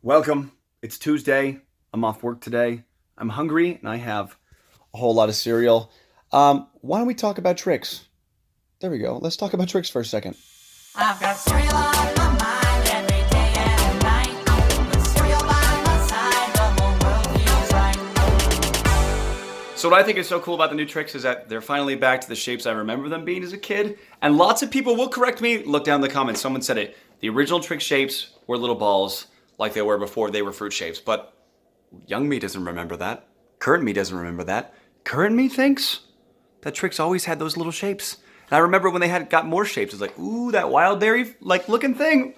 Welcome. It's Tuesday. I'm off work today. I'm hungry and I have a whole lot of cereal. Why don't we talk about Trix? There we go. Let's talk about Trix for a second. I've got cereal on my mind every day and night. With cereal by my side, the whole world feels right. So what I think is so cool about the new Trix is that they're finally back to the shapes I remember them being as a kid. And lots of people will correct me. Look down in the comments. Someone said it. The original Trix shapes were little balls like they were before they were fruit shapes. But young me doesn't remember that. Current me doesn't remember that. Current me thinks that Trix always had those little shapes. And I remember when they got more shapes. It was like, ooh, that wild berry like looking thing.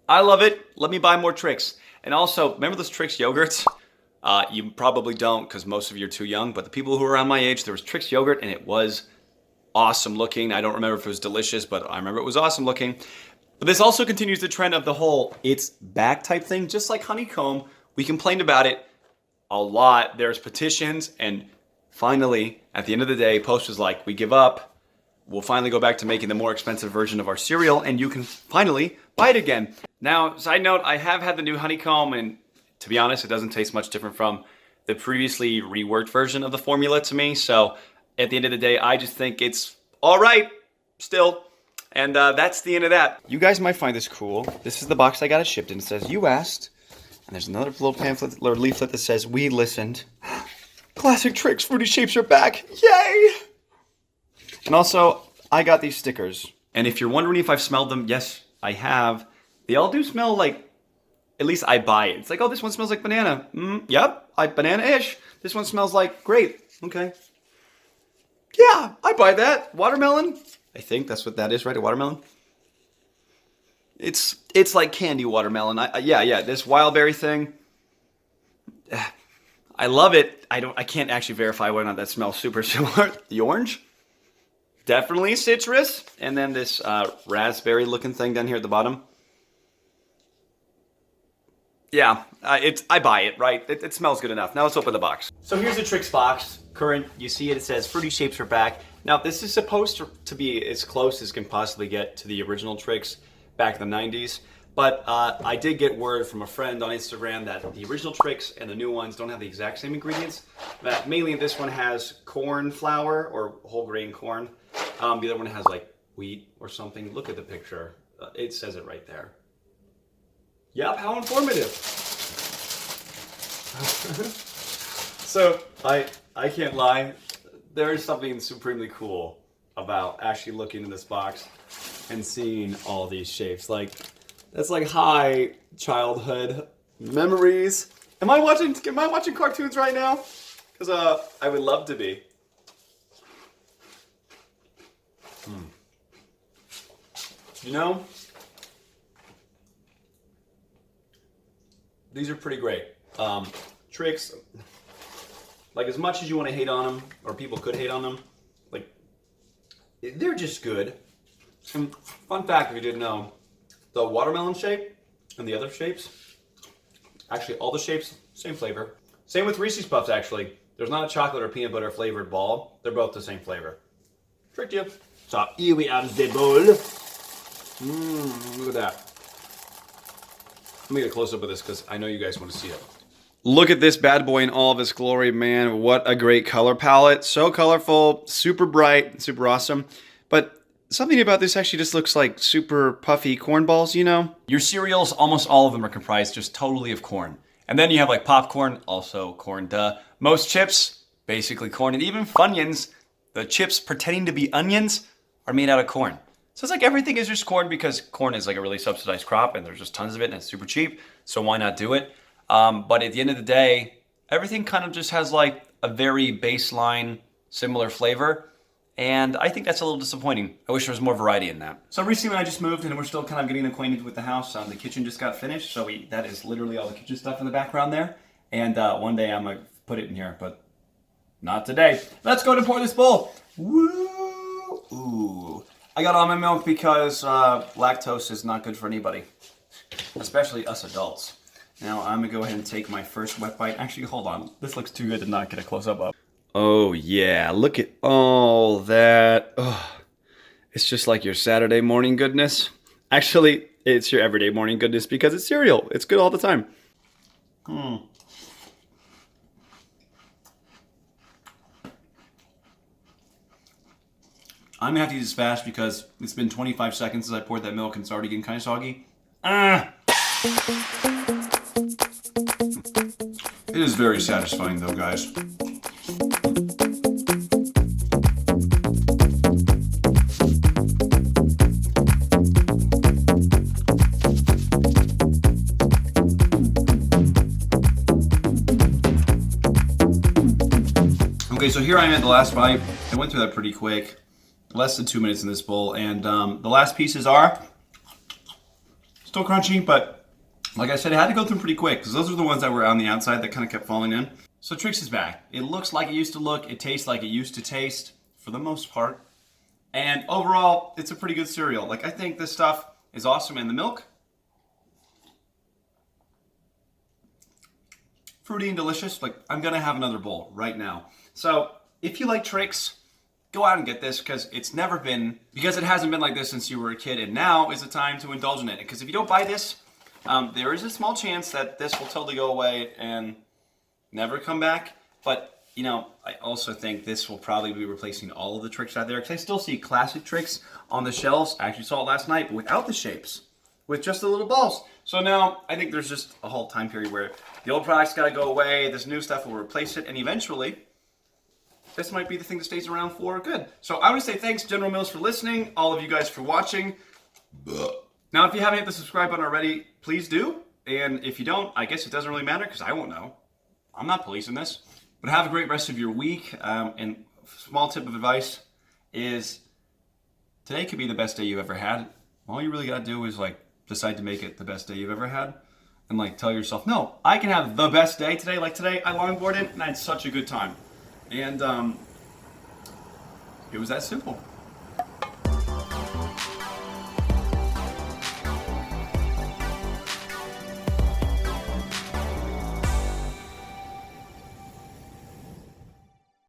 I love it. Let me buy more Trix. And also, remember those Trix yogurts? You probably don't because most of you are too young. But the people who are around my age, there was Trix yogurt and it was awesome looking. I don't remember if it was delicious, but I remember it was awesome looking. But this also continues the trend of the whole it's back type thing, just like honeycomb. We complained about it a lot. There's petitions, and finally, at the end of the day, Post was like, we give up. We'll finally go back to making the more expensive version of our cereal, and you can finally buy it again. Now, side note, I have had the new honeycomb, and to be honest, it doesn't taste much different from the previously reworked version of the formula to me. So at the end of the day, I just think it's all right still. And that's the end of that. You guys might find this cool. This is the box I got it shipped in. It says, you asked. And there's another little pamphlet or leaflet that says, we listened. Classic Trix fruity shapes are back. Yay! And also, I got these stickers. And if you're wondering if I've smelled them, yes, I have. They all do smell like, at least I buy it. It's like, oh, this one smells like banana. Yep, banana-ish. This one smells like grape. Okay. Yeah, I buy that. Watermelon. I think that's what that is, right? A watermelon? It's like candy watermelon. Yeah, this wild berry thing. I love it. I can't actually verify whether or not that smells super similar. The orange? Definitely citrus. And then this raspberry looking thing down here at the bottom. Yeah, I buy it, right? It smells good enough. Now let's open the box. So here's the Trix box. Current, you see it, it says fruity shapes are back. Now this is supposed to be as close as can possibly get to the original Trix back in the 90s. But I did get word from a friend on Instagram that the original Trix and the new ones don't have the exact same ingredients. That mainly this one has corn flour or whole grain corn. The other one has like wheat or something. Look at the picture. It says it right there. Yep, how informative. So, I can't lie. There is something supremely cool about actually looking in this box and seeing all these shapes. Like, that's like high childhood memories. Am I watching cartoons right now? Because I would love to be. You know, these are pretty great. Trix, like as much as you want to hate on them, or people could hate on them, like they're just good. And fun fact, if you didn't know, the watermelon shape and the other shapes, actually all the shapes, same flavor. Same with Reese's Puffs actually. There's not a chocolate or peanut butter flavored ball. They're both the same flavor. Tricked you. So here we have the bowl. Look at that. Let me get a close up of this because I know you guys want to see it. Look at this bad boy in all of its glory, man. What a great color palette. So colorful, super bright, super awesome. But something about this actually just looks like super puffy corn balls, you know? Your cereals, almost all of them are comprised just totally of corn. And then you have like popcorn, also corn, duh. Most chips, basically corn. And even Funyuns, the chips pretending to be onions, are made out of corn. So it's like everything is just corn because corn is like a really subsidized crop and there's just tons of it and it's super cheap. So why not do it? But at the end of the day, everything kind of just has like a very baseline, similar flavor. And I think that's a little disappointing. I wish there was more variety in that. So recently I just moved and we're still kind of getting acquainted with the house. The kitchen just got finished. So that is literally all the kitchen stuff in the background there. And one day I'm gonna put it in here, but not today. Let's go to pour this bowl. Woo! Ooh. I got almond milk because lactose is not good for anybody, especially us adults. Now I'm gonna go ahead and take my first wet bite. Actually, hold on. This looks too good to not get a close-up of. Oh yeah, look at all that. Oh, it's just like your Saturday morning goodness. Actually, it's your everyday morning goodness because it's cereal. It's good all the time. I'm gonna have to eat this fast because it's been 25 seconds since I poured that milk and it's already getting kind of soggy. It is very satisfying though, guys. Okay, so here I am at the last bite. I went through that pretty quick. Less than 2 minutes in this bowl, and the last pieces are still crunchy, but like I said, I had to go through them pretty quick because those are the ones that were on the outside that kind of kept falling in. So Trix is back. It looks like it used to look. It tastes like it used to taste for the most part. And overall, it's a pretty good cereal. Like, I think this stuff is awesome. And the milk, fruity and delicious. Like, I'm going to have another bowl right now. So if you like Trix, go out and get this because it hasn't been like this since you were a kid, and now is the time to indulge in it. Because if you don't buy this, there is a small chance that this will totally go away and never come back. But, you know, I also think this will probably be replacing all of the Trix out there because I still see classic Trix on the shelves. I actually saw it last night, but without the shapes, with just the little balls. So now I think there's just a whole time period where the old products got to go away, this new stuff will replace it, and eventually this might be the thing that stays around for good. So I want to say thanks, General Mills, for listening. All of you guys for watching. Now, if you haven't hit the subscribe button already, please do. And if you don't, I guess it doesn't really matter because I won't know. I'm not policing this. But have a great rest of your week. And small tip of advice is today could be the best day you've ever had. All you really got to do is like decide to make it the best day you've ever had. And like tell yourself, no, I can have the best day today. Like today, I longboarded and I had such a good time. And it was that simple.